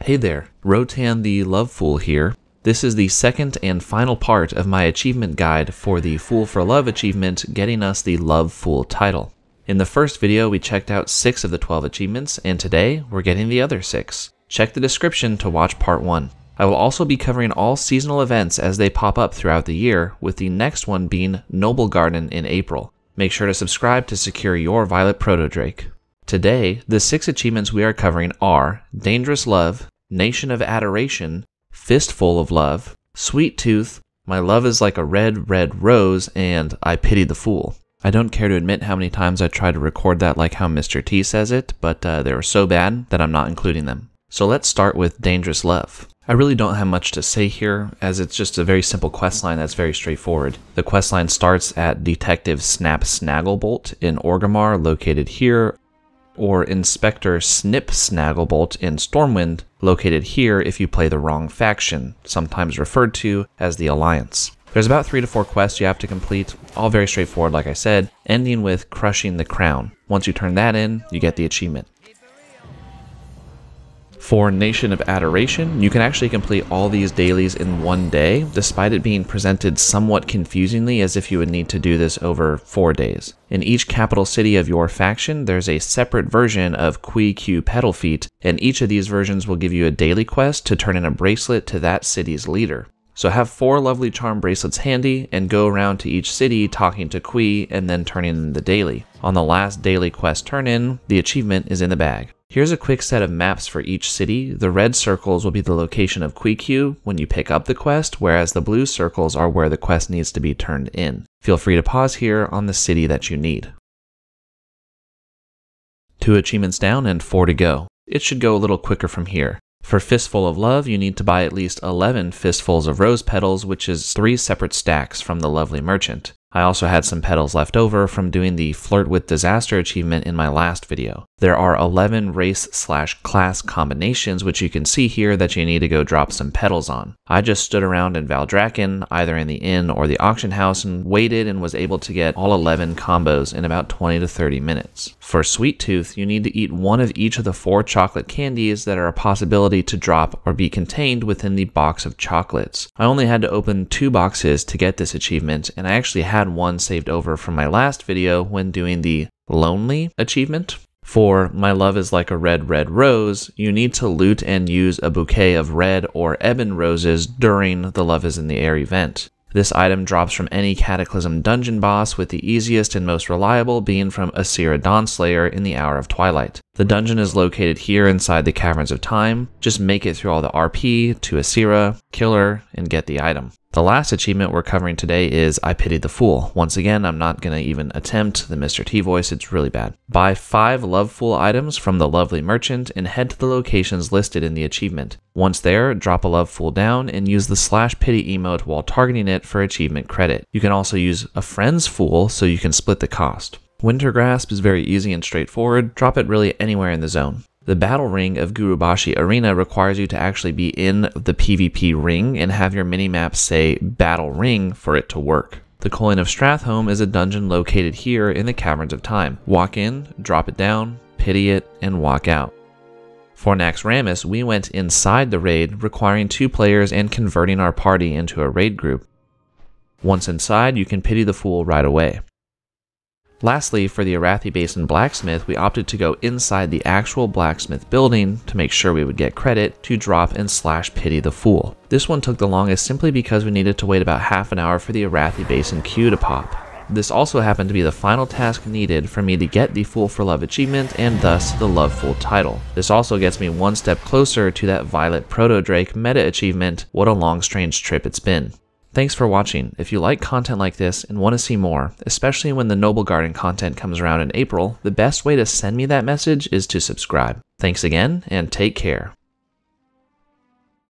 Hey there, Rotan the Love Fool here. This is the second and final part of my achievement guide for the Fool for Love achievement, getting us the Love Fool title. In the first video, we checked out 6 of the 12 achievements, and today we're getting the other 6. Check the description to watch part 1. I will also be covering all seasonal events as they pop up throughout the year, with the next one being Noble Garden in April. Make sure to subscribe to secure your Violet Proto-Drake. Today, the 6 achievements we are covering are Dangerous Love, Nation of Adoration, Fistful of Love, Sweet Tooth, My Love is Like a Red, Red Rose, and I Pity the Fool. I don't care to admit how many times I tried to record that like how Mr. T says it, but they were so bad that I'm not including them. So let's start with Dangerous Love. I really don't have much to say here, as it's just a very simple questline that's very straightforward. The questline starts at Detective Snap Snagglebolt in Orgrimmar, located here, or Inspector Snip Snagglebolt in Stormwind, located here if you play the wrong faction, sometimes referred to as the Alliance. There's about 3 to 4 quests you have to complete, all very straightforward like I said, ending with Crushing the Crown. Once you turn that in, you get the achievement. For Nation of Adoration, you can actually complete all these dailies in one day, despite it being presented somewhat confusingly as if you would need to do this over 4 days. In each capital city of your faction, there's a separate version of Q Petal Feet, and each of these versions will give you a daily quest to turn in a bracelet to that city's leader. So have 4 lovely charm bracelets handy, and go around to each city talking to Qui and then turning in the daily. On the last daily quest turn-in, the achievement is in the bag. Here's a quick set of maps for each city. The red circles will be the location of Q when you pick up the quest, whereas the blue circles are where the quest needs to be turned in. Feel free to pause here on the city that you need. 2 achievements down and 4 to go. It should go a little quicker from here. For Fistful of Love, you need to buy at least 11 fistfuls of rose petals, which is 3 separate stacks from the lovely merchant. I also had some petals left over from doing the Flirt with Disaster achievement in my last video. There are 11 race/class combinations which you can see here that you need to go drop some petals on. I just stood around in Valdrakken, either in the inn or the auction house, and waited and was able to get all 11 combos in about 20 to 30 minutes. For Sweet Tooth, you need to eat one of each of the 4 chocolate candies that are a possibility to drop or be contained within the box of chocolates. I only had to open 2 boxes to get this achievement, and I actually had one saved over from my last video when doing the Lonely achievement. For My Love is Like a Red, Red Rose, you need to loot and use a bouquet of red or ebon roses during the Love is in the Air event. This item drops from any Cataclysm dungeon boss, with the easiest and most reliable being from Asira Dawnslayer in the Hour of Twilight. The dungeon is located here inside the Caverns of Time. Just make it through all the RP to Asira, kill her, and get the item. The last achievement we're covering today is I Pity the Fool. Once again, I'm not going to even attempt the Mr. T voice, it's really bad. Buy 5 Love Fool items from the lovely merchant and head to the locations listed in the achievement. Once there, drop a Love Fool down and use the /pity emote while targeting it for achievement credit. You can also use a friend's Fool so you can split the cost. Winter Grasp is very easy and straightforward. Drop it really anywhere in the zone. The battle ring of Gurubashi Arena requires you to actually be in the PvP ring and have your minimap say Battle Ring for it to work. The Coin of Strathholm is a dungeon located here in the Caverns of Time. Walk in, drop it down, pity it, and walk out. For Naxxramas, we went inside the raid, requiring 2 players and converting our party into a raid group. Once inside, you can pity the fool right away. Lastly, for the Arathi Basin Blacksmith, we opted to go inside the actual blacksmith building to make sure we would get credit to drop and /pity the fool. This one took the longest simply because we needed to wait about half an hour for the Arathi Basin queue to pop. This also happened to be the final task needed for me to get the Fool for Love achievement and thus the Love Fool title. This also gets me one step closer to that Violet Proto-Drake meta achievement. What a long strange trip it's been. Thanks for watching. If you like content like this and want to see more, especially when the Noble Garden content comes around in April, the best way to send me that message is to subscribe. Thanks again, and take care.